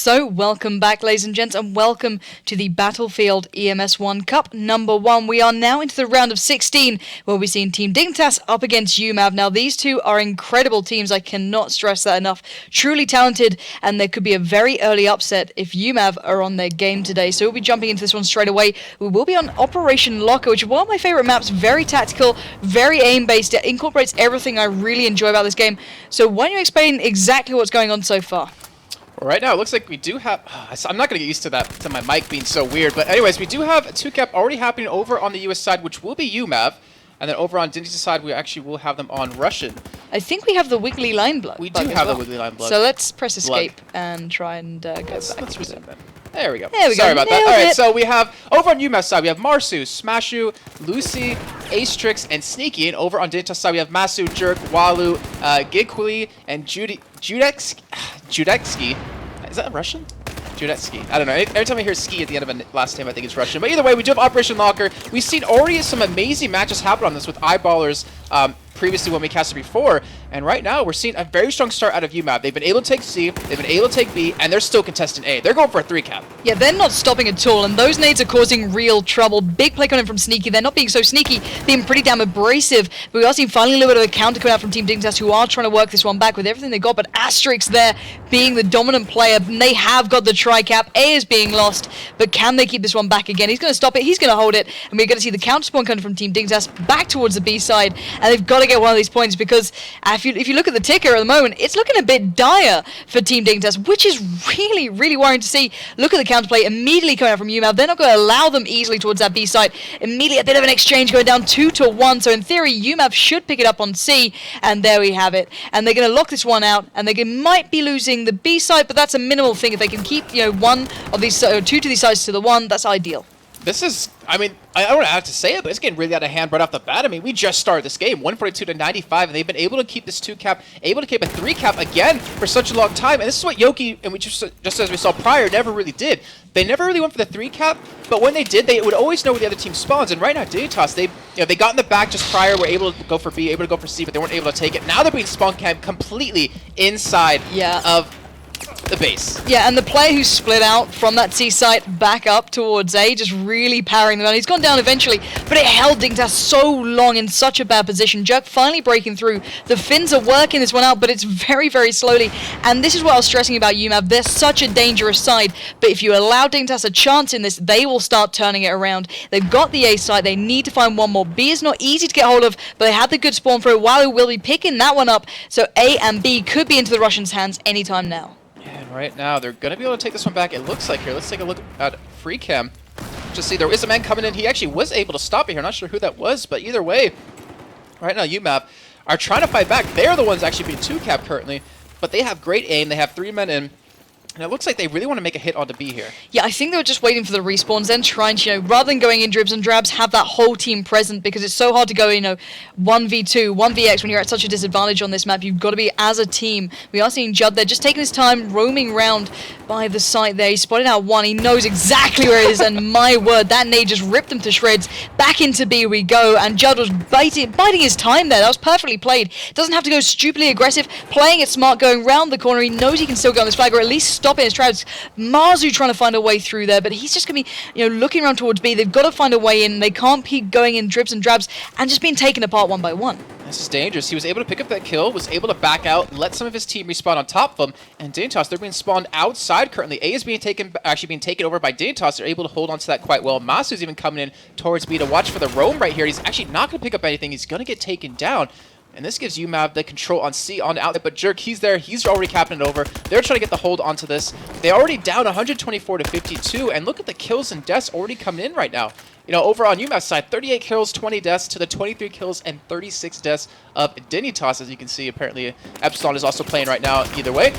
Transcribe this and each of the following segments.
So welcome back, ladies and gents, and welcome to the Battlefield EMS 1 Cup number 1. We are now into the round of 16, where we've seen Team Dignitas up against uMAV. Now, these two are incredible teams. I cannot stress that enough. Truly talented, and there could be a very early upset if uMAV are on their game today. So we'll be jumping into this one straight away. We will be on Operation Locker, which is one of my favorite maps. Very tactical, very aim-based. It incorporates everything I really enjoy about this game. So why don't you explain exactly what's going on so far? Right now, it looks like we do have... I'm not going to get used to that, to my mic being so weird. But anyways, we do have a 2-cap already happening over on the US side, which will be uMAV. And then over on Dignitas' side, we actually will have them on Russian. I think we have the wiggly line blood. We do have the wiggly line blood. So let's press escape and try and go back. Let's resume that. There we go. There we go. Sorry about that. Nailed All right, it. so we have, over on uMAV side, we have Marsu, Smashu, Lucy, Astrix, and Sneaky. And over on Dignitas side, we have Masu, Jerk, Walu, Gigquili, and Judexki. Is that Russian? Judetsky. I don't know. Every time I hear ski at the end of a last name, I think it's Russian. But either way, we do have Operation Locker. We've seen already some amazing matches happen on this with eyeballers previously when we casted before. And right now, we're seeing a very strong start out of uMAV. They've been able to take C, they've been able to take B, and they're still contesting A. They're going for a 3-cap. Yeah, they're not stopping at all, and those nades are causing real trouble. Big play coming from Sneaky. They're not being so sneaky, being pretty damn abrasive. But we are seeing finally a little bit of a counter coming out from Team Dignitas, who are trying to work this one back with everything they got. But Asterix there being the dominant player, and they have got the tri-cap. A is being lost, but can they keep this one back again? He's going to stop it, he's going to hold it, and we're going to see the counter spawn coming from Team Dignitas back towards the B side, and they've got to get one of these points because if you look at the ticker at the moment, it's looking a bit dire for Team Dignitas, which is really, really worrying to see. Look at the counterplay immediately coming out from uMAV. They're not going to allow them easily towards that B side. Immediately a bit of an exchange going down 2-1. So in theory, uMAV should pick it up on C, and there we have it. And they're going to lock this one out, and they might be losing the B side, but that's a minimal thing. If they can keep, one of these, two to these sides to the one, that's ideal. This is, I mean, I don't have to say it, but it's getting really out of hand right off the bat. I mean, we just started this game, 142-95, and they've been able to keep this 2-cap, able to keep a 3-cap again for such a long time. And this is what Yoki, and we just as we saw prior, never really did. They never really went for the 3-cap, but when they did, they would always know where the other team spawns. And right now, Dignitas, they got in the back just prior, were able to go for B, able to go for C, but they weren't able to take it. Now they're being spawn camped completely inside of the base. Yeah, and the player who split out from that C site back up towards A, just really powering them on. He's gone down eventually, but it held Dignitas so long in such a bad position. Jerk finally breaking through. The Finns are working this one out, but it's very, very slowly. And this is what I was stressing about uMAV. They're such a dangerous side, but if you allow Dignitas a chance in this, they will start turning it around. They've got the A site. They need to find one more. B is not easy to get hold of, but they had the good spawn for it. Walu will be picking that one up, so A and B could be into the Russians' hands anytime now. And right now, they're going to be able to take this one back, it looks like here. Let's take a look at free cam. Just see, there is a man coming in. He actually was able to stop it here. Not sure who that was, but either way, right now, uMAV are trying to fight back. They're the ones actually being 2-cap currently, but they have great aim. They have 3 men in. And it looks like they really want to make a hit onto B here. Yeah, I think they were just waiting for the respawns, then trying to, rather than going in dribs and drabs, have that whole team present, because it's so hard to go, 1v2, 1vx when you're at such a disadvantage on this map. You've got to be as a team. We are seeing Judd there, just taking his time, roaming around by the site there. He's spotted out one. He knows exactly where it is, and my word, that nade just ripped him to shreds. Back into B we go, and Judd was biting his time there. That was perfectly played. Doesn't have to go stupidly aggressive, playing it smart, going round the corner. He knows he can still get on this flag, or at least stop in his traps. Marzu trying to find a way through there, but he's just going to be, looking around towards B. They've got to find a way in. They can't keep going in dribs and drabs and just being taken apart one by one. This is dangerous. He was able to pick up that kill, was able to back out, let some of his team respawn on top of him, and Dignitas, they're being spawned outside currently. A is being taken over by Dignitas. They're able to hold on to that quite well. Masu's even coming in towards B to watch for the roam right here. He's actually not going to pick up anything. He's going to get taken down. And this gives uMAV the control on C, on outlet, but Jerk, he's there. He's already capping it over. They're trying to get the hold onto this. They're already down 124-52, and look at the kills and deaths already coming in right now. Over on uMAV's side, 38 kills, 20 deaths to the 23 kills and 36 deaths of Dignitas. As you can see, apparently Epsilon is also playing right now either way.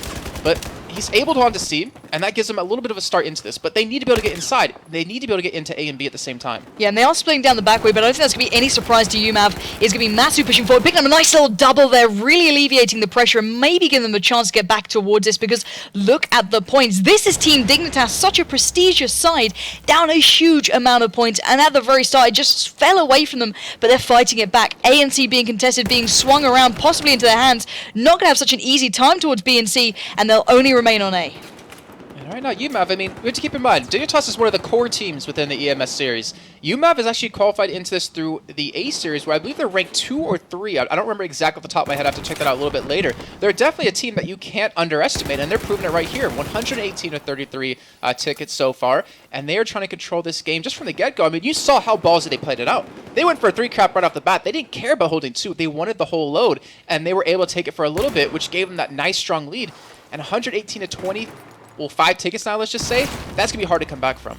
But he's able to hold on to C, and that gives them a little bit of a start into this. But they need to be able to get inside. They need to be able to get into A and B at the same time. Yeah, and they are splitting down the back way, but I don't think that's going to be any surprise to uMAV. It's going to be Masu pushing forward, picking up a nice little double there, really alleviating the pressure and maybe giving them a chance to get back towards this, because look at the points. This is Team Dignitas, such a prestigious side, down a huge amount of points, and at the very start, it just fell away from them, but they're fighting it back. A and C being contested, being swung around, possibly into their hands. Not going to have such an easy time towards B and C, and they'll only remain on A. Right now, uMAV, I mean, we have to keep in mind, Dignitas is one of the core teams within the EMS series. uMAV is actually qualified into this through the A series, where I believe they're ranked 2 or 3. I don't remember exactly off the top of my head. I have to check that out a little bit later. They're definitely a team that you can't underestimate, and they're proving it right here. 118 of 33 tickets so far, and they are trying to control this game just from the get-go. I mean, you saw how ballsy they played it out. They went for a 3 cap right off the bat. They didn't care about holding 2. They wanted the whole load, and they were able to take it for a little bit, which gave them that nice, strong lead. And 118 to 20, well, 5 tickets now, let's just say, that's going to be hard to come back from.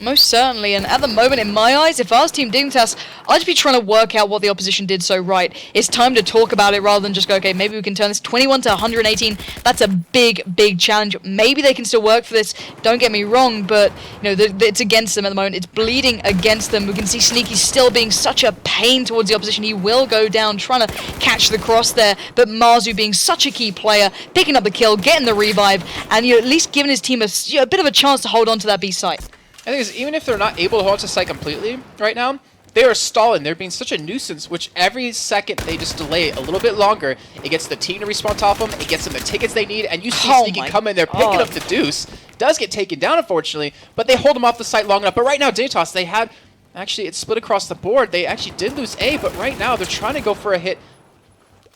Most certainly, and at the moment, in my eyes, if I was Team Dignitas, I'd just be trying to work out what the opposition did so right. It's time to talk about it rather than just go, okay, maybe we can turn this 21 to 118. That's a big, big challenge. Maybe they can still work for this. Don't get me wrong, but you know, it's against them at the moment. It's bleeding against them. We can see Sneaky still being such a pain towards the opposition. He will go down, trying to catch the cross there, but Marzu being such a key player, picking up the kill, getting the revive, and at least giving his team a bit of a chance to hold on to that B site. I think is even if they're not able to hold on to site completely right now, they are stalling. They're being such a nuisance, which every second they just delay a little bit longer, it gets the team to respawn top of them, it gets them the tickets they need, and you see Sneaky come in there picking up the deuce. Does get taken down, unfortunately, but they hold him off the site long enough. But right now, Dignitas, they had, actually, it's split across the board. They actually did lose A, but right now they're trying to go for a hit.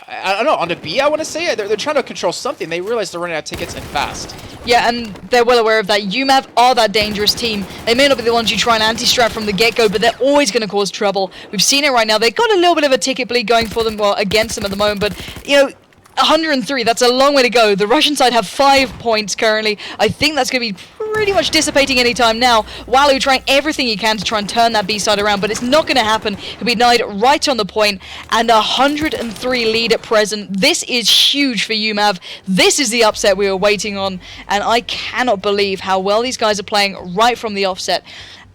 I don't know, on the B, I want to say it. They're trying to control something. They realize they're running out of tickets and fast. Yeah, and they're well aware of that. uMAV are that dangerous team. They may not be the ones you try and anti-strat from the get-go, but they're always going to cause trouble. We've seen it right now. They've got a little bit of a ticket bleed going for them, well, against them at the moment, but, you know, 103, that's a long way to go. The Russian side have 5 points currently. I think that's going to be pretty much dissipating anytime now. Walu trying everything he can to try and turn that B side around, but it's not going to happen. He'll be denied right on the point, and 103 lead at present. This is huge for uMAV. This is the upset we were waiting on, and I cannot believe how well these guys are playing right from the offset.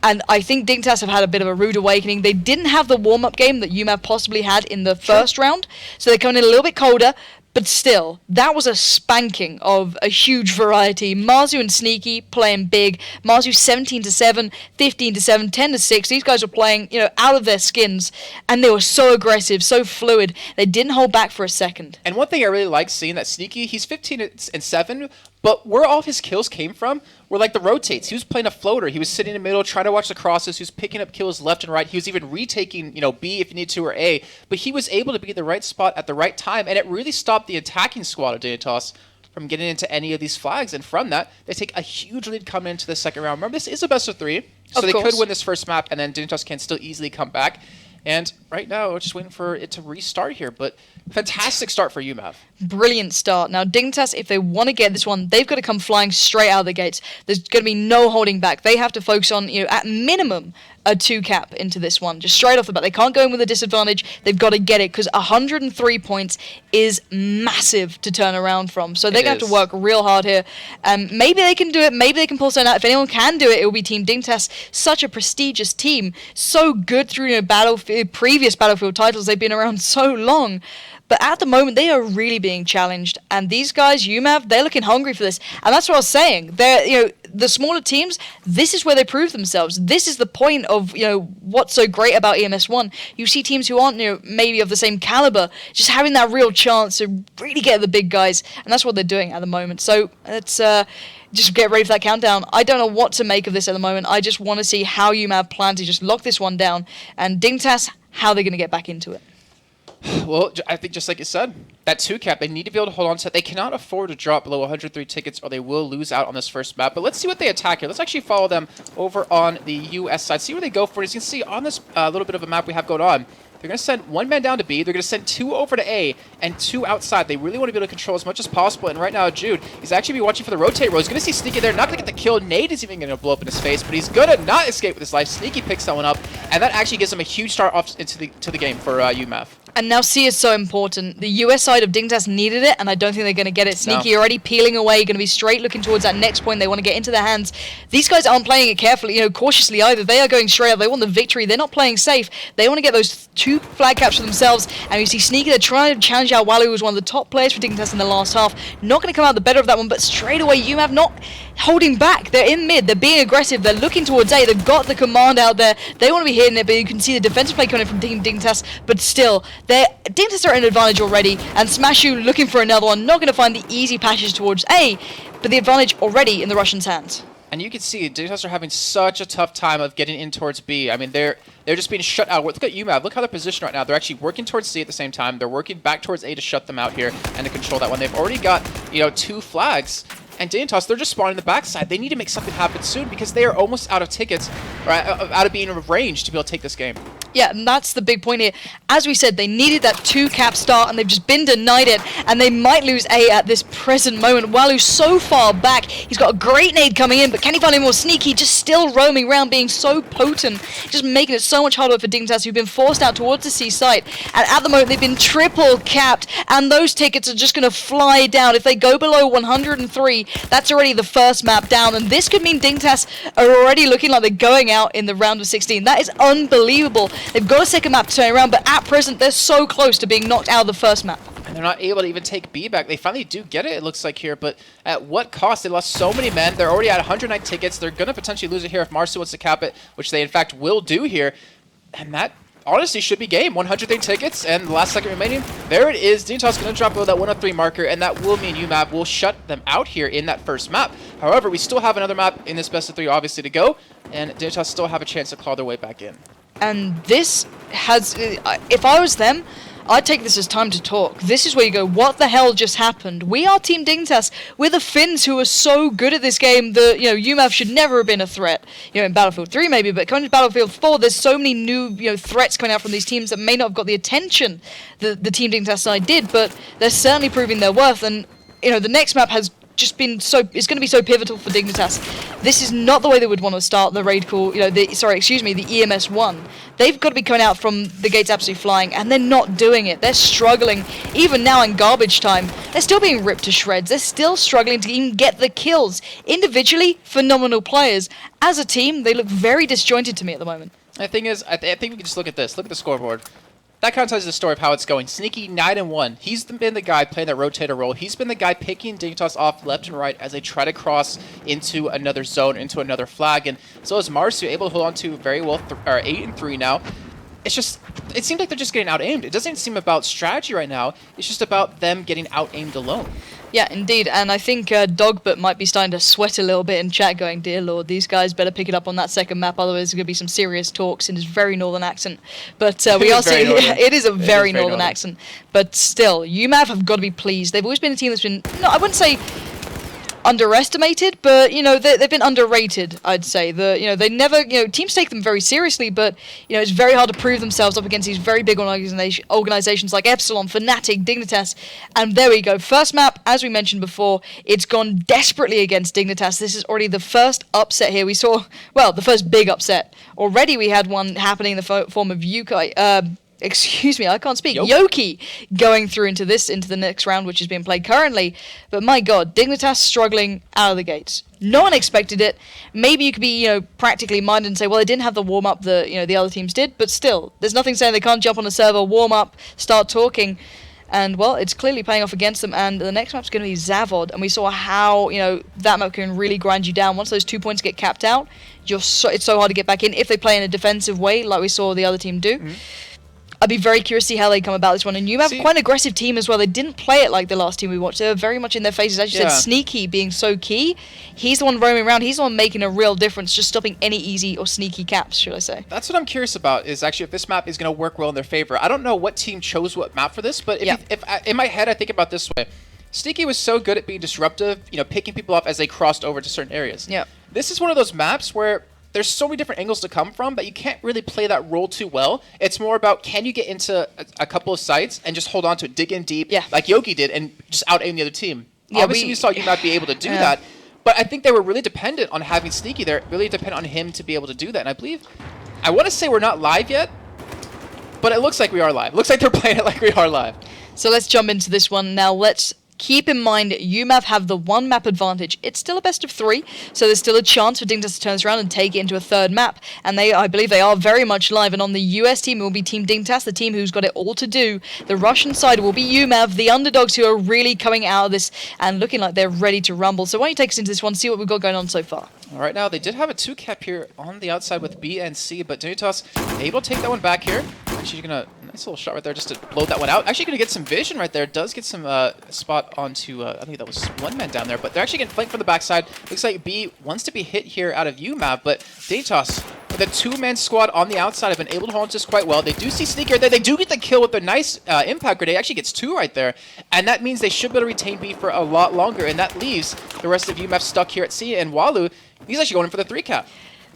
And I think Dignitas have had a bit of a rude awakening. They didn't have the warm-up game that uMAV possibly had in the first round, so they're coming in a little bit colder. But still, that was a spanking of a huge variety. Marzu and Sneaky playing big. Marzu 17 to 7, 15 to 7, 10 to 6. These guys were playing, you know, out of their skins, and they were so aggressive, so fluid. They didn't hold back for a second. And one thing I really like seeing that Sneaky, he's 15 and 7, but where all of his kills came from were like the rotates. He was playing a floater. He was sitting in the middle, trying to watch the crosses. He was picking up kills left and right. He was even retaking, you know, B if you need to or A. But he was able to be at the right spot at the right time, and it really stopped the attacking squad of Dignitas from getting into any of these flags. And from that, they take a huge lead coming into the second round. Remember, this is a best of 3, so they could win this first map, and then Dignitas can still easily come back. And right now, we're just waiting for it to restart here. But fantastic start for uMAV. Brilliant start. Now, Dignitas, if they want to get this one, they've got to come flying straight out of the gates. There's going to be no holding back. They have to focus on, you know, at minimum, a 2 cap into this one. Just straight off the bat. They can't go in with a disadvantage. They've got to get it, because 103 points is massive to turn around from. So they're going to have to work real hard here. Maybe they can do it. Maybe they can pull something out. If anyone can do it, it will be Team Dignitas. Such a prestigious team. So good through, you know, previous Battlefield titles. They've been around so long. But at the moment, they are really being challenged. And these guys, uMAV, they're looking hungry for this. And that's what I was saying. They're, you know, the smaller teams, this is where they prove themselves. This is the point of, you know, what's so great about EMS1. You see teams who aren't, you know, maybe of the same caliber, just having that real chance to really get the big guys. And that's what they're doing at the moment. So it's just get ready for that countdown. I don't know what to make of this at the moment. I just want to see how uMAV plan to just lock this one down. And Dignitas, how they're going to get back into it. Well, I think just like you said, that 2 cap, they need to be able to hold on to it. They cannot afford to drop below 103 tickets or they will lose out on this first map. But let's see what they attack here. Let's actually follow them over on the US side. See where they go for it. As you can see on this little bit of a map we have going on, they're going to send 1 man down to B. They're going to send 2 over to A and 2 outside. They really want to be able to control as much as possible. And right now, Jude, he's actually be watching for the rotate row. He's going to see Sneaky there. Not going to get the kill. Nade is even going to blow up in his face, but he's going to not escape with his life. Sneaky picks that one up, and that actually gives him a huge start off into the game for uMAV. And now C is so important. The US side of Dignitas needed it, and I don't think they're going to get it. Sneaky already peeling away, going to be straight looking towards that next point. They want to get into their hands. These guys aren't playing it carefully, you know, cautiously either. They are going straight up. They want the victory. They're not playing safe. They want to get those 2 flag caps for themselves. And you see Sneaky, they're trying to challenge out Walu, who was one of the top players for Dignitas in the last half. Not going to come out the better of that one, but straight away uMAV not holding back. They're in mid. They're being aggressive. They're looking towards A. They've got the command out there. They want to be hitting it, but you can see the defensive play coming from Team Dignitas. But still, Dignitas are at an advantage already, and Smashu looking for another one. Not going to find the easy passage towards A, but the advantage already in the Russians' hands. And you can see Dignitas are having such a tough time of getting in towards B. I mean, they're just being shut out. Look at uMAV. Look how they're positioned right now. They're actually working towards C at the same time. They're working back towards A to shut them out here and to control that one. They've already got, 2 flags. And Dignitas, they're just spawning the backside. They need to make something happen soon because they are almost out of tickets, or out of being in range to be able to take this game. Yeah, and that's the big point here. As we said, they needed that 2-cap start, and they've just been denied it, and they might lose A at this present moment. Walu's so far back. He's got a great nade coming in, but can he find him more sneaky? Just still roaming around, being so potent, just making it so much harder for Dignitas, who've been forced out towards the C site. And at the moment, they've been triple capped, and those tickets are just going to fly down. If they go below 103, that's already the first map down, and this could mean Dignitas are already looking like they're going out in the round of 16. That is unbelievable. They've got a second map to turn around, but at present, they're so close to being knocked out of the first map. And they're not able to even take B back. They finally do get it looks like here, but at what cost? They lost so many men. They're already at 109 tickets. They're going to potentially lose it here if Marsu wants to cap it, which they in fact will do here. And that honestly should be game. 103 tickets, and the last second remaining. There it is. Dignitas going to drop below that 103 marker, and that will mean uMAV will shut them out here in that first map. However, we still have another map in this best of 3 obviously to go, and Dignitas still have a chance to claw their way back in. And this has, if I was them, I'd take this as time to talk. This is where you go, what the hell just happened? We are Team Dignitas. We're the Finns who are so good at this game that, uMAV should never have been a threat. In Battlefield 3 maybe, but coming to Battlefield 4, there's so many new, threats coming out from these teams that may not have got the attention that the Team Dignitas side did, but they're certainly proving their worth. And, the next map has just been it's going to be so pivotal for Dignitas. This is not the way they would want to start the raid call, the EMS 1. They've got to be coming out from the gates absolutely flying, and they're not doing it. They're struggling. Even now in garbage time, they're still being ripped to shreds. They're still struggling to even get the kills. Individually, phenomenal players. As a team, they look very disjointed to me at the moment. The thing is, I think we can just look at this. Look at the scoreboard. That kind of tells you the story of how it's going. Sneaky 9-1. He's been the guy playing that rotator role. He's been the guy picking Dignitas off left and right as they try to cross into another zone, into another flag. And so is Marsu able to hold on to very well 8-3 now. It seems like they're just getting out-aimed. It doesn't seem about strategy right now. It's just about them getting out-aimed alone. Yeah, indeed, and I think Dogbert might be starting to sweat a little bit in chat going, dear lord, these guys better pick it up on that second map, otherwise there's going to be some serious talks in his very northern accent. But we are seeing, it is a very northern accent. But still, uMAV have got to be pleased. They've always been a team that's been, I wouldn't say underestimated, but they've been underrated. I'd say they never teams take them very seriously, but it's very hard to prove themselves up against these very big organizations like Epsilon, Fnatic, Dignitas, and there we go. First map, as we mentioned before, it's gone desperately against Dignitas. This is already the first upset here. We saw the first big upset already. We had one happening in the form of Yukai. Excuse me, I can't speak. Yoki going through into the next round, which is being played currently. But my God, Dignitas struggling out of the gates. No one expected it. Maybe you could be, practically minded and say, well, they didn't have the warm-up that, the other teams did. But still, there's nothing saying they can't jump on a server, warm up, start talking. And, well, it's clearly paying off against them. And the next map's going to be Zavod. And we saw how, that map can really grind you down. Once those 2 points get capped out, it's so hard to get back in if they play in a defensive way like we saw the other team do. Mm-hmm. I'd be very curious to see how they come about this one. And uMAV quite an aggressive team as well. They didn't play it like the last team we watched. They were very much in their faces. As you said, Sneaky being so key. He's the one roaming around. He's the one making a real difference, just stopping any easy or sneaky caps, should I say. That's what I'm curious about, is actually if this map is going to work well in their favor. I don't know what team chose what map for this, but if in my head I think about this way. Sneaky was so good at being disruptive, picking people off as they crossed over to certain areas. Yeah. This is one of those maps where there's so many different angles to come from, but you can't really play that role too well. It's more about, can you get into a couple of sites and just hold on to it, dig in deep, like Yoki did, and just out-aim the other team. Yeah, obviously, you saw you not be able to do that, but I think they were really dependent on having Sneaky there, really dependent on him to be able to do that. And I want to say we're not live yet, but it looks like we are live. Looks like they're playing it like we are live. So let's jump into this one now. Let's Keep in mind, uMAV have the 1 map advantage. It's still a best of 3, so there's still a chance for Dignitas to turn this around and take it into a 3rd map. And I believe they are very much live. And on the US team, it will be Team Dignitas, the team who's got it all to do. The Russian side will be uMAV, the underdogs who are really coming out of this and looking like they're ready to rumble. So why don't you take us into this one, see what we've got going on so far. All right, now they did have a 2-cap here on the outside with B and C, but Dignitas able to take that one back here. Actually, you're gonna nice little shot right there just to blow that one out. Actually, gonna get some vision right there. Does get some spot onto I think that was 1 man down there, but they're actually getting flanked from the backside. Looks like B wants to be hit here out of uMAV, but Dignitas with a 2-man squad on the outside have been able to hold on to this quite well. They do see Sneaky right there. They do get the kill with a nice impact grenade. Actually gets 2 right there, and that means they should be able to retain B for a lot longer, and that leaves the rest of uMAV stuck here at C, and Walu, he's actually going in for the 3-cap.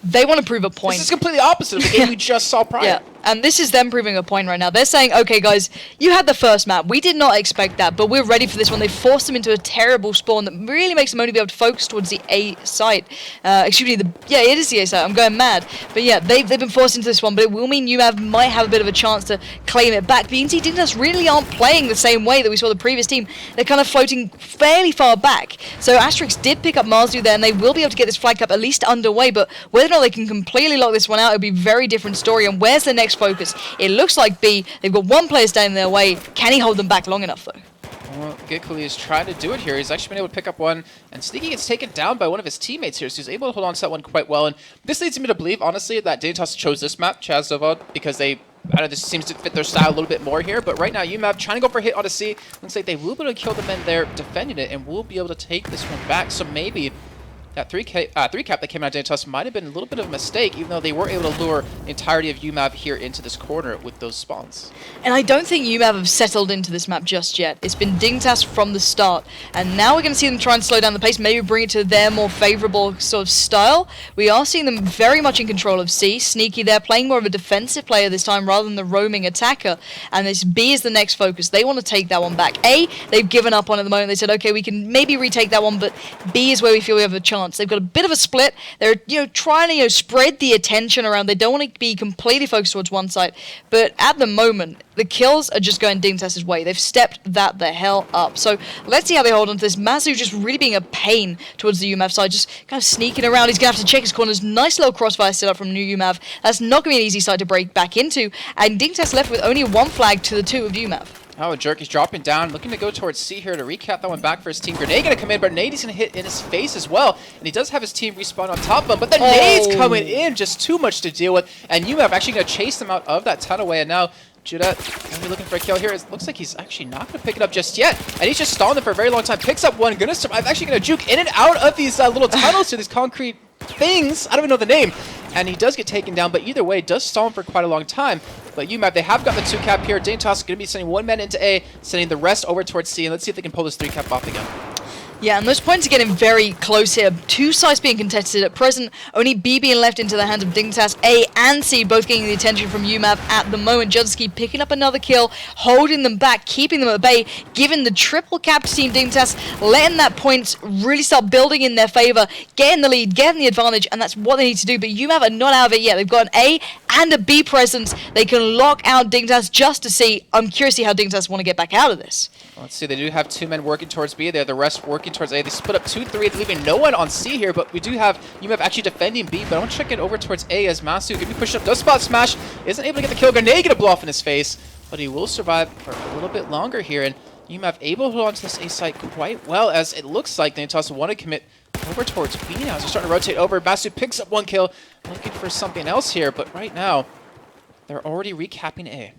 They want to prove a point. This is completely opposite of the game we just saw prior. Yeah, and this is them proving a point right now. They're saying, okay, guys, you had the first map. We did not expect that, but we're ready for this one. They forced them into a terrible spawn that really makes them only be able to focus towards the A site. Excuse me, yeah, it is the A site. I'm going mad. But yeah, they've been forced into this one, but it will mean uMAV might have a bit of a chance to claim it back. But you can see Dignitas really aren't playing the same way that we saw the previous team. They're kind of floating fairly far back. So Asterix did pick up Marzu there, and they will be able to get this flag up at least underway, but whether or not they can completely lock this one out, it'll be a very different story. And where's the next focus? It looks like B. They've got 1 player standing in their way. Can he hold them back long enough, though? Well, Gikuli is trying to do it here. He's actually been able to pick up one, and Sneaky gets taken down by one of his teammates here, so he's able to hold on to that one quite well. And this leads me to believe, honestly, that Dignitas chose this map, Chaz Zovod, because I don't know, this seems to fit their style a little bit more here. But right now, uMAV trying to go for a hit on a C. Looks like they will be able to kill the men there defending it, and will be able to take this one back. So maybe that 3-cap that came out of Dignitas might have been a little bit of a mistake, even though they were able to lure the entirety of uMAV here into this corner with those spawns. And I don't think uMAV have settled into this map just yet. It's been Dignitas from the start, and now we're going to see them try and slow down the pace, maybe bring it to their more favorable sort of style. We are seeing them very much in control of C. Sneaky there, playing more of a defensive player this time rather than the roaming attacker, and this B is the next focus. They want to take that one back. A, they've given up on it at the moment. They said, okay, we can maybe retake that one, but B is where we feel we have a chance. They've got a bit of a split. They're trying to spread the attention around. They don't want to be completely focused towards one side. But at the moment, the kills are just going Dignitas' way. They've stepped that the hell up. So let's see how they hold on to this. Mazu just really being a pain towards the uMAV side, just kind of sneaking around. He's going to have to check his corners. Nice little crossfire set up from new uMAV. That's not going to be an easy side to break back into. And Dignitas left with only 1 flag to the 2 of uMAV. Oh, Jerk, he's dropping down, looking to go towards C here to recap that one back for his team. Grenade gonna come in, but Nade's gonna hit in his face as well. And he does have his team respawn on top of him, but the Nade's coming in, just too much to deal with. And uMAV actually gonna chase them out of that tunnelway, and now Judet gonna be looking for a kill here. It looks like he's actually not gonna pick it up just yet. And he's just stalling them for a very long time. Picks up one, gonna survive, actually gonna juke in and out of these little tunnels to these concrete things. I don't even know the name. And he does get taken down, but either way, does stall him for quite a long time. But uMAV, they have got the 2-cap here. Dignitas going to be sending 1 man into A, sending the rest over towards C, and let's see if they can pull this 3-cap off again. Yeah, and those points are getting very close here. 2 sides being contested at present. Only B being left into the hands of Dignitas. A and C both getting the attention from uMAV at the moment. Judski picking up another kill, holding them back, keeping them at bay, giving the 3-cap to Team Dignitas, letting that points really start building in their favor, getting the lead, getting the advantage, and that's what they need to do. But uMAV are not out of it yet. They've got an A and a B presence. They can lock out Dignitas just to see. I'm curious to see how Dignitas want to get back out of this. Let's see, they do have 2 men working towards B there, the rest working towards A. They split up 2-3, leaving no one on C here, but we do have uMAV actually defending B, but I want to check it over towards A as Masu going to be pushed up, does spot smash, isn't able to get the kill. Grenade going to blow off in his face, but he will survive for a little bit longer here, and uMAV able to hold on to this A site quite well, as it looks like Dignitas want to commit over towards B now. So they're starting to rotate over. Masu picks up 1 kill, looking for something else here, but right now, they're already recapping A.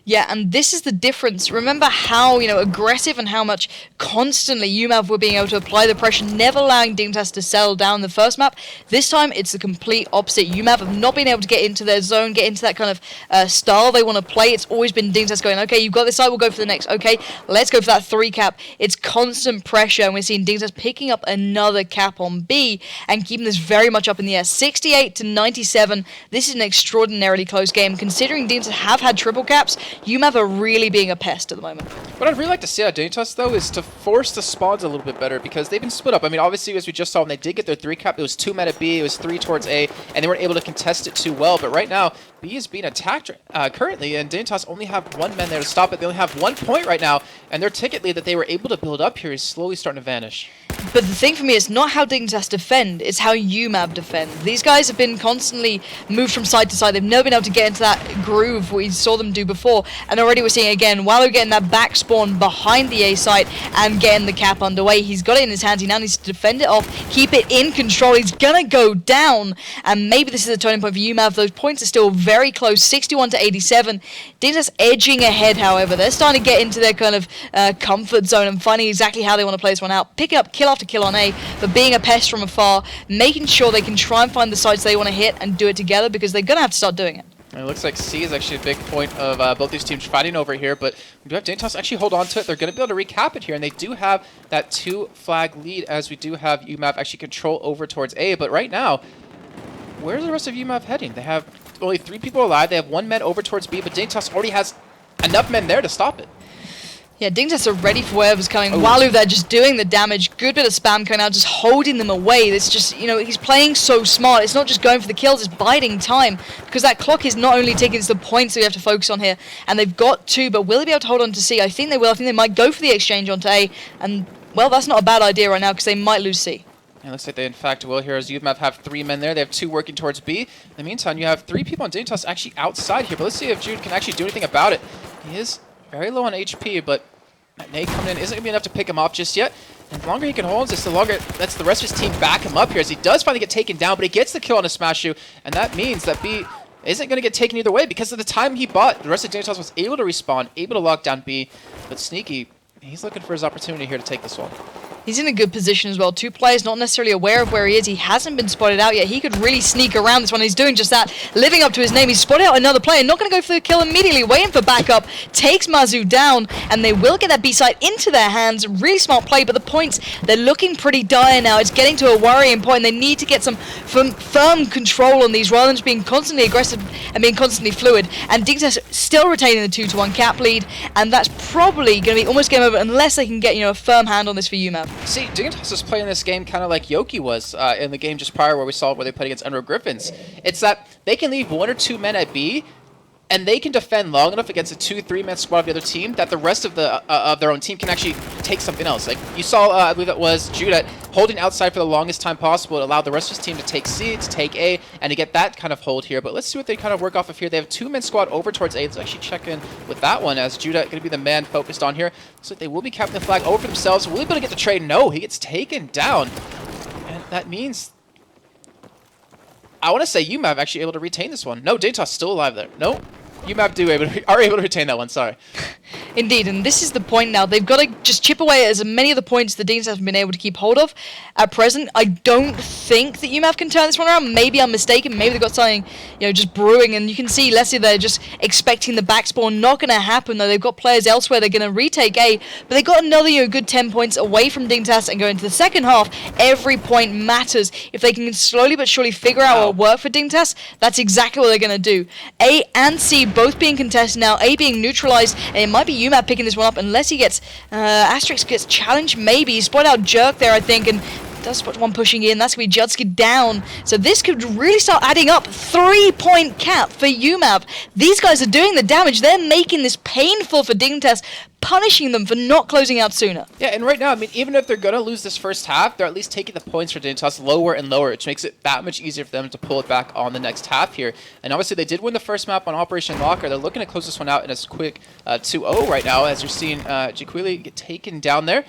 Yeah, and this is the difference. Remember how, aggressive and how much constantly uMAV were being able to apply the pressure, never allowing Dignitas to settle down the first map. This time, it's the complete opposite. uMAV have not been able to get into their zone, get into that kind of style they want to play. It's always been Dignitas going, okay, you've got this side, we'll go for the next. Okay, let's go for that 3-cap. It's constant pressure, and we're seeing Dignitas picking up another cap on B and keeping this very much up in the air. 68 to 97. This is an extraordinarily close game, considering Dignitas have had 3 caps. uMAV are really being a pest at the moment. What I'd really like to see out of Dignitas, though, is to force the spawns a little bit better, because they've been split up. I mean, obviously, as we just saw, when they did get their 3 cap, it was 2 men at B, it was 3 towards A, and they weren't able to contest it too well. But right now, B is being attacked currently, and Dignitas only have 1 man there to stop it. They only have 1 point right now, and their ticket lead that they were able to build up here is slowly starting to vanish. But the thing for me is not how Dignitas defend, it's how uMAV defend. These guys have been constantly moved from side to side. They've never been able to get into that groove we saw them do before. And already we're seeing again, while they're getting that back spawn behind the A site and getting the cap underway, he's got it in his hands. He now needs to defend it off, keep it in control. He's gonna go down. And maybe this is a turning point for uMAV. Those points are still very close, 61 to 87. Dignitas edging ahead, however. They're starting to get into their kind of comfort zone and finding exactly how they want to play this one out. Picking up kill after kill on A, but being a pest from afar, making sure they can try and find the sites they want to hit and do it together, because they're going to have to start doing it. It looks like C is actually a big point of both these teams fighting over here, but we do have Dignitas actually hold on to it. They're going to be able to recap it here, and they do have that 2 flag lead, as we do have uMAV actually control over towards A. But right now, where's the rest of uMAV heading? They have only 3 people alive. They have 1 man over towards B, but Dignitas already has enough men there to stop it. Yeah, Dignitas are ready for whatever's coming. Oh. Walu there just doing the damage. Good bit of spam coming out, just holding them away. It's just, you know, he's playing so smart. It's not just going for the kills, it's biding time. Because that clock is not only taking the points that we have to focus on here. And they've got 2, but will they be able to hold on to C? I think they will. I think they might go for the exchange onto A. And, well, that's not a bad idea right now, because they might lose C. It looks like they, in fact, will here, as uMAV have 3 men there. They have 2 working towards B. In the meantime, you have 3 people on Dignitas actually outside here. But let's see if Jude can actually do anything about it. He is very low on HP, but that nade coming in isn't going to be enough to pick him off just yet. And the longer he can hold this, the longer lets the rest of his team back him up here, as he does finally get taken down, but he gets the kill on a smash shoot, and that means that B isn't going to get taken either way, because of the time he bought. The rest of Dignitas was able to respawn, able to lock down B, but Sneaky, he's looking for his opportunity here to take this one. He's in a good position as well. 2 players not necessarily aware of where he is. He hasn't been spotted out yet. He could really sneak around this one. He's doing just that, living up to his name. He's spotted out another player, not going to go for the kill immediately, waiting for backup, takes Mazu down, and they will get that B site into their hands. Really smart play, but the points, they're looking pretty dire now. It's getting to a worrying point. They need to get some firm control on these rather than just being constantly aggressive and being constantly fluid. And Dignitas still retaining the 2-1 cap lead, and that's probably going to be almost game over unless they can get, you know, a firm hand on this for uMAV. See, Dignitas is playing this game kind of like Yoki was in the game just prior where we saw where they played against Enro Griffins. It's that they can leave 1 or 2 men at B, and they can defend long enough against a 2-3 man squad of the other team that the rest of the of their own team can actually take something else. Like you saw, I believe it was Jude holding outside for the longest time possible. It allowed the rest of his team to take C, to take A, and to get that kind of hold here. But let's see what they kind of work off of here. They have 2-man squad over towards A. Let's actually check in with that one, as Judah going to be the man focused on here. Looks like they will be capping the flag over for themselves. Will he be able to get the trade? No, he gets taken down. And that means, I want to say uMAV actually able to retain this one. No, Dignitas still alive there. No, uMAV are able to retain that one, sorry. Indeed, and this is the point now. They've got to just chip away at as many of the points the Dignitas have been able to keep hold of. At present, I don't think that uMAV can turn this one around. Maybe I'm mistaken. Maybe they've got something, you know, just brewing. And you can see Leslie there just expecting the back spawn. Not going to happen, though. They've got players elsewhere. They're going to retake A. But they got another, you know, good 10 points away from Dignitas and go into the second half. Every point matters. If they can slowly but surely figure out what will work for Dignitas, that's exactly what they're going to do. A and C both being contested now. A being neutralized. And it might be uMAV picking this one up unless he gets Asterix gets challenged. Maybe he spotted out Jerk there, I think, and does spot one pushing in. That's gonna be Judsky down. So this could really start adding up. 3-point cap for uMAV. These guys are doing the damage. They're making this painful for Dignitas, punishing them for not closing out sooner. Yeah, and right now, I mean, even if they're going to lose this first half, they're at least taking the points for Dignitas lower and lower, which makes it that much easier for them to pull it back on the next half here. And obviously, they did win the first map on Operation Locker. They're looking to close this one out in a quick 2-0 right now, as you're seeing Jaquili get taken down there.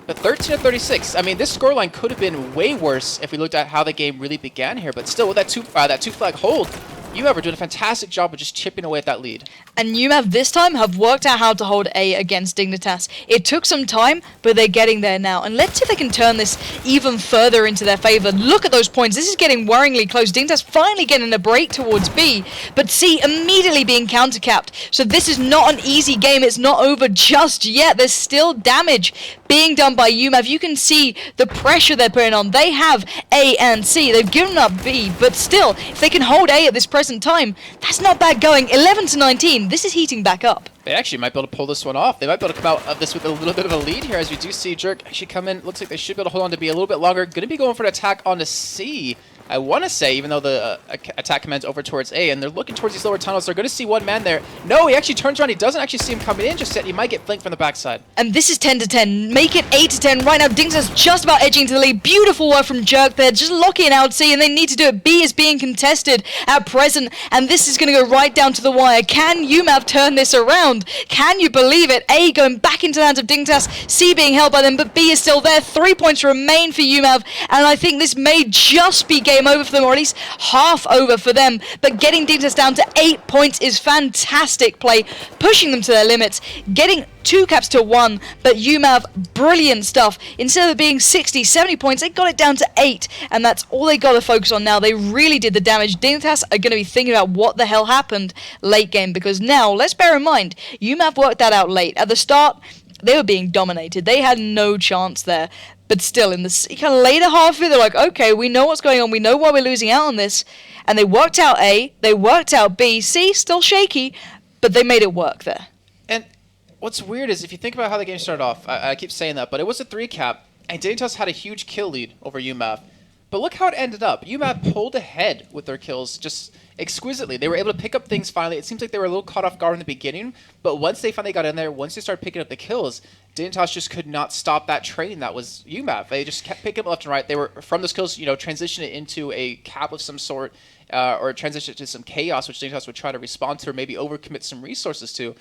But 13-36. I mean, this scoreline could have been way worse if we looked at how the game really began here. But still, with that two flag hold, uMAV are doing a fantastic job of just chipping away at that lead. And uMAV this time have worked out how to hold A against Dignitas. It took some time, but they're getting there now. And let's see if they can turn this even further into their favor. Look at those points. This is getting worryingly close. Dignitas finally getting a break towards B, but C immediately being counter-capped. So this is not an easy game. It's not over just yet. There's still damage being done by uMAV. You can see the pressure they're putting on. They have A and C. They've given up B, but still, if they can hold A at this present present time, that's not bad going. 11 to 19. This is heating back up. They actually might be able to pull this one off. They might be able to come out of this with a little bit of a lead here, as we do see Jerk actually come in. Looks like they should be able to hold on to B a little bit longer. Going to be going for an attack on the C. I want to say, even though the attack commands over towards A, and they're looking towards these lower tunnels, they're going to see one man there. No, he actually turns around. He doesn't actually see him coming in just yet. He might get flanked from the backside. And this is 10 to 10. Make it 8 to 10. Right now, Dignitas just about edging to the lead. Beautiful work from Jerk there. Just locking out C, and they need to do it. B is being contested at present, and this is going to go right down to the wire. Can uMAV turn this around? Can you believe it? A going back into the hands of Dignitas. C being held by them, but B is still there. 3 points remain for uMAV, and I think this may just be game over for them, or at least half over for them. But getting Dignitas down to 8 points is fantastic play, pushing them to their limits, getting 2 caps to 1, but uMAV, brilliant stuff. Instead of it being 60, 70 points, they got it down to 8, and that's all they got to focus on now. They really did the damage. Dignitas are going to be thinking about what the hell happened late game, because now, let's bear in mind, uMAV worked that out late. At the start, they were being dominated. They had no chance there. But still, in the kind of later half of it, they're like, okay, we know what's going on. We know why we're losing out on this. And they worked out A. They worked out B. C, still shaky, but they made it work there. And what's weird is, if you think about how the game started off, I keep saying that, but it was a 3-cap, and Dignitas had a huge kill lead over uMAV. But look how it ended up. uMAV pulled ahead with their kills just exquisitely. They were able to pick up things finally. It seems like they were a little caught off guard in the beginning, but once they finally got in there, once they started picking up the kills, Dignitas just could not stop that train that was uMAV. They just kept picking up left and right. They were, from those kills, transition it into a cap of some sort, or transition it to some chaos, which Dignitas would try to respond to or maybe overcommit some resources to.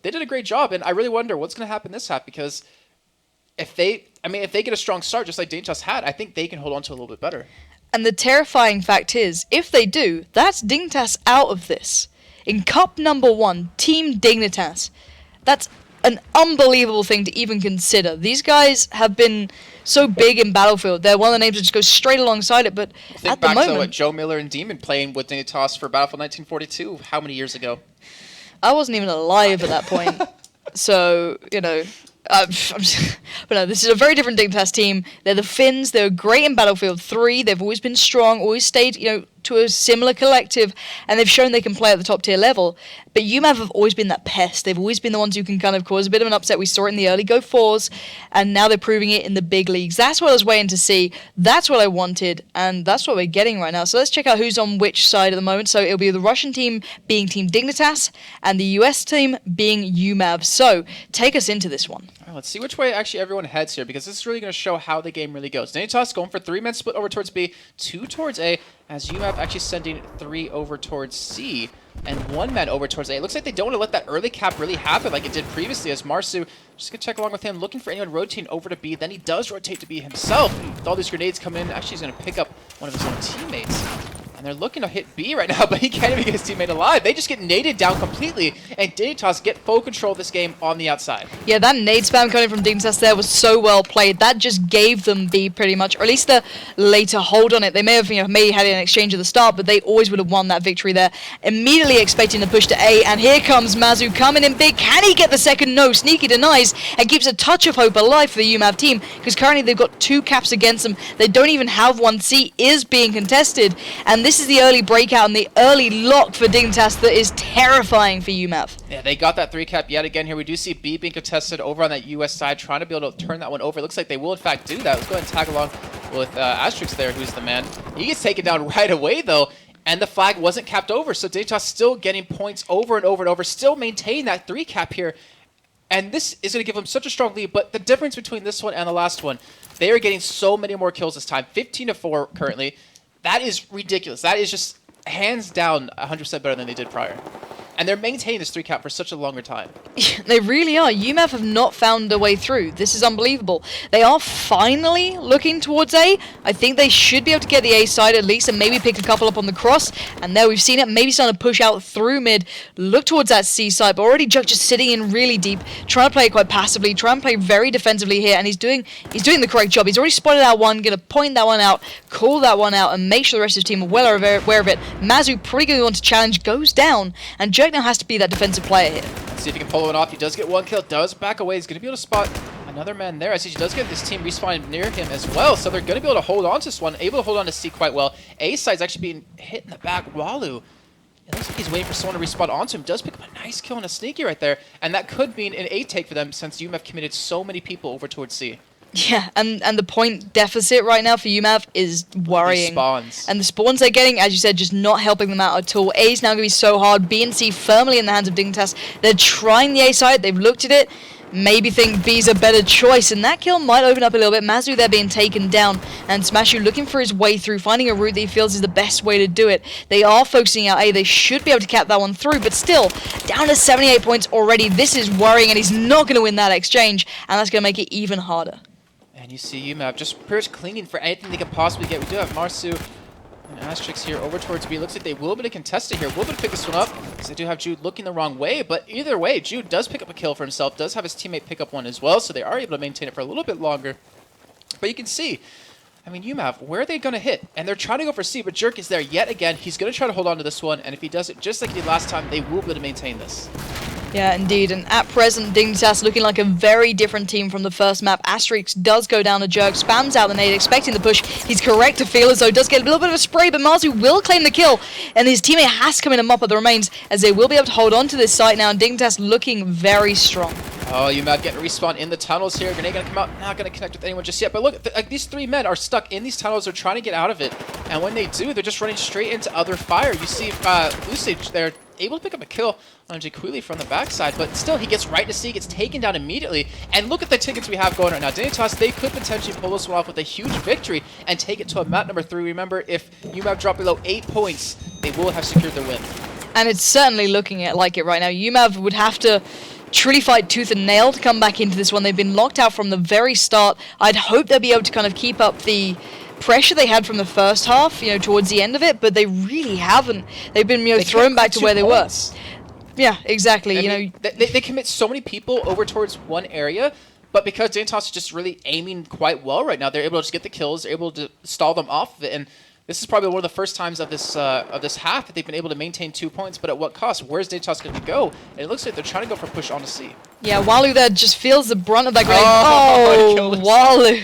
They did a great job, and I really wonder what's going to happen this half, because if they get a strong start, just like Dignitas had, I think they can hold on to it a little bit better. And the terrifying fact is, if they do, that's Dignitas out of this. In Cup number 1, Team Dignitas. That's an unbelievable thing to even consider. These guys have been so big in Battlefield. They're one of the names that just goes straight alongside it, but at the moment... Think back to Joe Miller and Demon playing with Dignitas for Battlefield 1942, how many years ago? I wasn't even alive at that point. So, but no, this is a very different Dignitas team. They're the Finns. They were great in Battlefield 3. They've always been strong, always stayed, to a similar collective, and they've shown they can play at the top tier level. But uMAV have always been that pest. They've always been the ones who can kind of cause a bit of an upset. We saw it in the early Go 4s, and now they're proving it in the big leagues. That's what I was waiting to see. That's what I wanted, and that's what we're getting right now. So let's check out who's on which side at the moment. So it'll be the Russian team being Team Dignitas, and the US team being uMAV. So take us into this one. All right, let's see which way actually everyone heads here, because this is really going to show how the game really goes. Dignitas going for 3-man split over towards B, 2 towards A, as uMAV actually sending 3 over towards C, and 1 man over towards A. It looks like they don't want to let that early cap really happen like it did previously, as Marsu, just going to check along with him, looking for anyone rotating over to B. Then he does rotate to B himself. With all these grenades coming in, actually he's going to pick up one of his own teammates. And they're looking to hit B right now, but he can't even get his teammate alive. They just get naded down completely, and Dignitas get full control of this game on the outside. Yeah, that nade spam coming from Dignitas there was so well played. That just gave them B pretty much, or at least the later hold on it. They may have maybe had an exchange at the start, but they always would have won that victory there. Immediately expecting to push to A, and here comes Mazu coming in big. Can he get the second? No. Sneaky denies and keeps a touch of hope alive for the uMAV team, because currently they've got 2 caps against them. They don't even have one. C is being contested, and this is the early breakout and the early lock for Dignitas that is terrifying for uMAV. Yeah, they got that 3-cap yet again here. We do see B being contested over on that US side, trying to be able to turn that one over. It looks like they will in fact do that. Let's go ahead and tag along with Asterix there, who's the man. He gets taken down right away though, and the flag wasn't capped over, so Dignitas still getting points over and over and over, still maintaining that 3-cap here. And this is going to give them such a strong lead, but the difference between this one and the last one, they are getting so many more kills this time, 15-4 currently. That is ridiculous. That is just hands down 100% better than they did prior. And they're maintaining this 3-cap for such a longer time. They really are. uMAV have not found a way through. This is unbelievable. They are finally looking towards A. I think they should be able to get the A side at least and maybe pick a couple up on the cross. And there we've seen it. Maybe starting to push out through mid. Look towards that C side. But already Juck just sitting in really deep. Trying to play it quite passively. Trying to play very defensively here. And he's doing the correct job. He's already spotted out one. Going to point that one out. Call that one out. And make sure the rest of his team are well aware of it. Mazu pretty going to want to challenge. Goes down. And Juck now has to be that defensive player here. Let's see if he can pull one off. He does get 1 kill, does back away. He's going to be able to spot another man there. I see he does get this team respawning near him as well, so they're going to be able to hold on to this one, able to hold on to C quite well. A side's actually being hit in the back. Walu It looks like he's waiting for someone to respawn onto him. Does pick up a nice kill on a sneaky right there, and that could mean an A take for them since uMAV committed so many people over towards C. Yeah, and the point deficit right now for uMAV is worrying. Spawns. And the spawns they're getting, as you said, just not helping them out at all. A is now going to be so hard. B and C firmly in the hands of Dignitas. They're trying the A side. They've looked at it. Maybe think B's a better choice, and that kill might open up a little bit. Mazu there being taken down, and Smashu looking for his way through, finding a route that he feels is the best way to do it. They are focusing out A. They should be able to cap that one through, but still, down to 78 points already. This is worrying, and he's not going to win that exchange, and that's going to make it even harder. And you see uMAV just pretty much clinging for anything they could possibly get. We do have Marsu and Asterix here over towards B. Looks like they will be able to contest it here. Will be able to pick this one up because they do have Jude looking the wrong way. But either way, Jude does pick up a kill for himself, does have his teammate pick up one as well, so they are able to maintain it for a little bit longer. But you can see, I mean, uMAV, where are they going to hit? And they're trying to go for C, but Jerk is there yet again. He's going to try to hold on to this one, and if he does it just like he did last time, they will be able to maintain this. Yeah, indeed. And at present, Dignitas looking like a very different team from the first map. Asterix does go down to Jerk, spams out the nade, expecting the push. He's correct to feel as though does get a little bit of a spray, but Marzu will claim the kill. And his teammate has to come in and mop up the remains, as they will be able to hold on to this site now. And Dignitas looking very strong. Oh, uMAV getting respawn in the tunnels here. Grenade gonna come out, not gonna connect with anyone just yet. But look, these three men are stuck in these tunnels. They're trying to get out of it. And when they do, they're just running straight into other fire. You see Usage there, able to pick up a kill on Jaquili from the backside, but still he gets right to C, gets taken down immediately. And look at the tickets we have going right now. Dignitas, they could potentially pull this one off with a huge victory and take it to a map number 3. Remember, if uMAV drop below 8 points, they will have secured their win. And it's certainly looking like it right now. uMAV would have to truly fight tooth and nail to come back into this one. They've been locked out from the very start. I'd hope they'll be able to kind of keep up the pressure they had from the first half, towards the end of it, but they really haven't. They've been, thrown back to where they were. Yeah, exactly. I mean, they commit so many people over towards one area, but because Dignitas is just really aiming quite well right now, they're able to just get the kills, they're able to stall them off of it, and this is probably one of the first times of this half that they've been able to maintain 2 points, but at what cost? Where's Dignitas going to go? And it looks like they're trying to go for push on to C. Yeah, Walu there just feels the brunt of that grenade. Oh, Walu.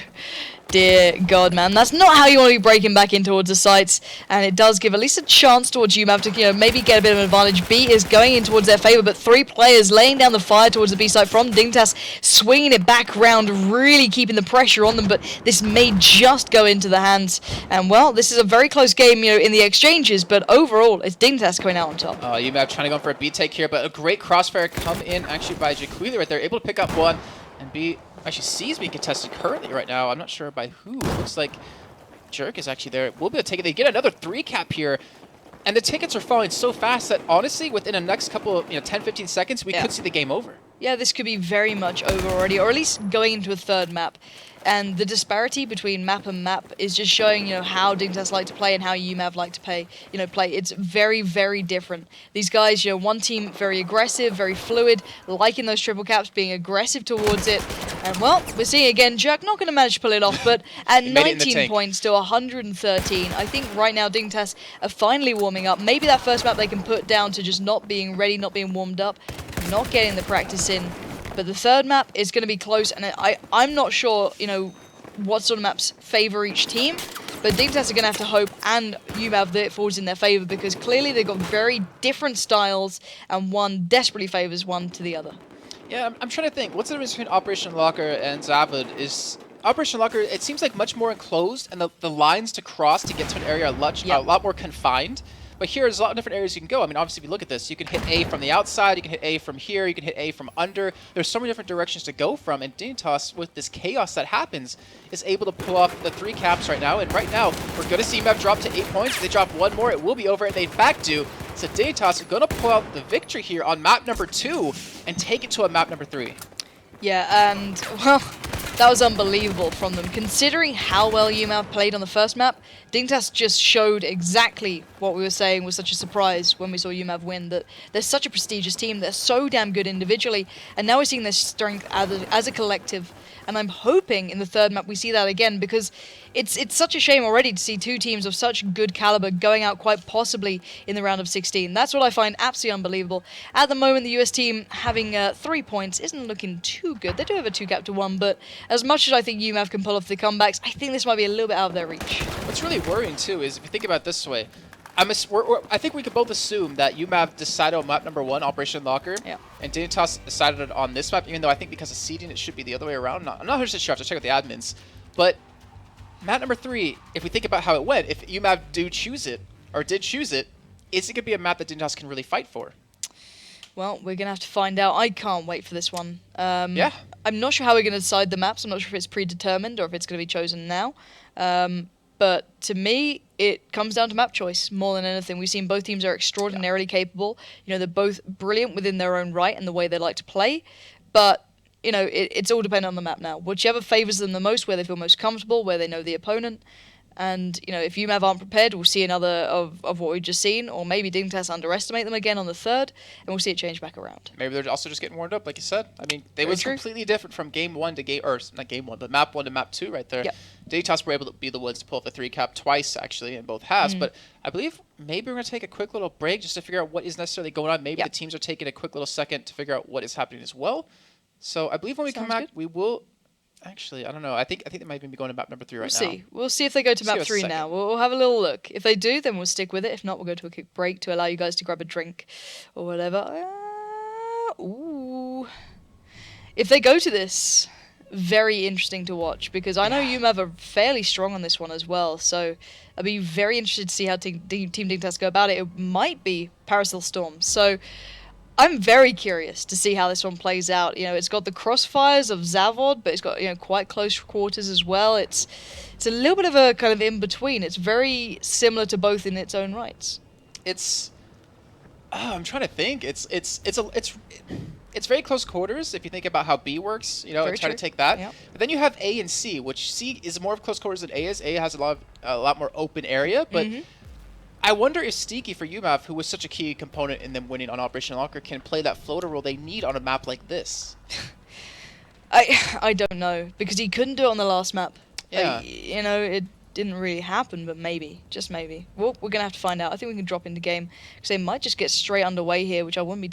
Dear God, man. That's not how you want to be breaking back in towards the sites. And it does give at least a chance towards uMAV to, maybe get a bit of an advantage. B is going in towards their favor, but 3 players laying down the fire towards the B site from Dignitas, swinging it back around, really keeping the pressure on them, but this may just go into the hands. And, well, this is a very close game, in the exchanges, but overall, it's Dignitas coming out on top. uMAV trying to go for a B take here, but a great crossfire come in actually by Jaquili right there, able to pick up one, and B actually C is being contested currently right now. I'm not sure by who. It looks like Jerk is actually there. We'll be able to take it. They get another 3 cap here. And the tickets are falling so fast that honestly, within the next couple of 10-15 seconds, we could see the game over. Yeah, this could be very much over already, or at least going into a third map. And the disparity between map and map is just showing, how Dignitas like to play and how uMAV like to play. It's very, very different. These guys, one team very aggressive, very fluid, liking those triple caps, being aggressive towards it. And well, we're seeing again, Jerk not going to manage to pull it off, but at 19 points to 113, I think right now Dignitas are finally warming up. Maybe that first map they can put down to just not being ready, not being warmed up, not getting the practice in. But the third map is going to be close, and I'm not sure, what sort of maps favor each team. But Dignitas are going to have to hope, and uMAV, that it falls in their favor, because clearly they've got very different styles, and one desperately favors one to the other. Yeah, I'm trying to think. What's the difference between Operation Locker and Zavid? Is Operation Locker, it seems like much more enclosed, and the lines to cross to get to an area are a lot more confined. But here, there's a lot of different areas you can go. I mean, obviously, if you look at this, you can hit A from the outside, you can hit A from here, you can hit A from under. There's so many different directions to go from, and Dignitas, with this chaos that happens, is able to pull off the 3 caps right now. And right now, we're going to see uMAV drop to 8 points. If they drop one more, it will be over, and they in fact do. So Dignitas are going to pull out the victory here on map number 2 and take it to a map number 3. Yeah, and, well, that was unbelievable from them. Considering how well uMAV played on the first map, Dignitas just showed exactly what we were saying was such a surprise when we saw uMAV win, that they're such a prestigious team, they're so damn good individually, and now we're seeing their strength as a collective. And I'm hoping in the third map we see that again, because it's such a shame already to see 2 teams of such good caliber going out quite possibly in the round of 16. That's what I find absolutely unbelievable. At the moment, the US team having 3 points isn't looking too good. They do have a 2 cap to 1, but as much as I think uMAV can pull off the comebacks, I think this might be a little bit out of their reach. What's really worrying too is if you think about it this way, I think we could both assume that uMAV decided on map number 1, Operation Locker, Yeah. and Dignitas decided on this map, even though I think because of seeding it should be the other way around. I'm not 100% sure, I have to check with the admins. But map number 3, if we think about how it went, if uMAV did choose it, is it going to be a map that Dignitas can really fight for? Well, we're going to have to find out. I can't wait for this one. Yeah. I'm not sure how we're going to decide the maps. I'm not sure if it's predetermined or if it's going to be chosen now. But to me, it comes down to map choice more than anything. We've seen both teams are extraordinarily capable. You know, they're both brilliant within their own right and the way they like to play. But, you know, it's all dependent on the map now. Whichever favors them the most, where they feel most comfortable, where they know the opponent. And, you know, if uMAV aren't prepared, we'll see another of what we've just seen. Or maybe Dignitas underestimate them again on the third, and we'll see it change back around. Maybe they're also just getting warmed up, like you said. I mean, they was completely different from game 1 to game, or not game 1, but map 1 to map 2 right there. Yep. Dignitas were able to be the ones to pull up the 3 cap twice, actually, in both halves. But I believe maybe we're going to take a quick little break just to figure out what is necessarily going on. Maybe the teams are taking a quick little second to figure out what is happening as well. So I believe when we come back, we will... Actually, I don't know. I think they might even be going to map number 3 right now. We'll see if they go to map 3 now. We'll have a little look. If they do, then we'll stick with it. If not, we'll go to a quick break to allow you guys to grab a drink or whatever. Ooh. If they go to this, very interesting to watch, because I know uMAV are fairly strong on this one as well. So I'd be very interested to see how Team Dignitas go about it. It might be Parasil Storm. So I'm very curious to see how this one plays out. You know, it's got the crossfires of Zavod, but it's got, you know, quite close quarters as well. It's a little bit of a kind of in between. It's very similar to both in its own rights. I'm trying to think. It's very close quarters if you think about how B works. You know, and try to take that. Yep. But then you have A and C, which C is more of close quarters than A is. A has a lot more open area, but. I wonder if Sneaky for uMAV, who was such a key component in them winning on Operation Locker, can play that floater role they need on a map like this. I don't know, because he couldn't do it on the last map. Yeah. You know, it didn't really happen, but maybe, just maybe. Well, we're going to have to find out. I think we can drop into game, because they might just get straight underway here, which I wouldn't be too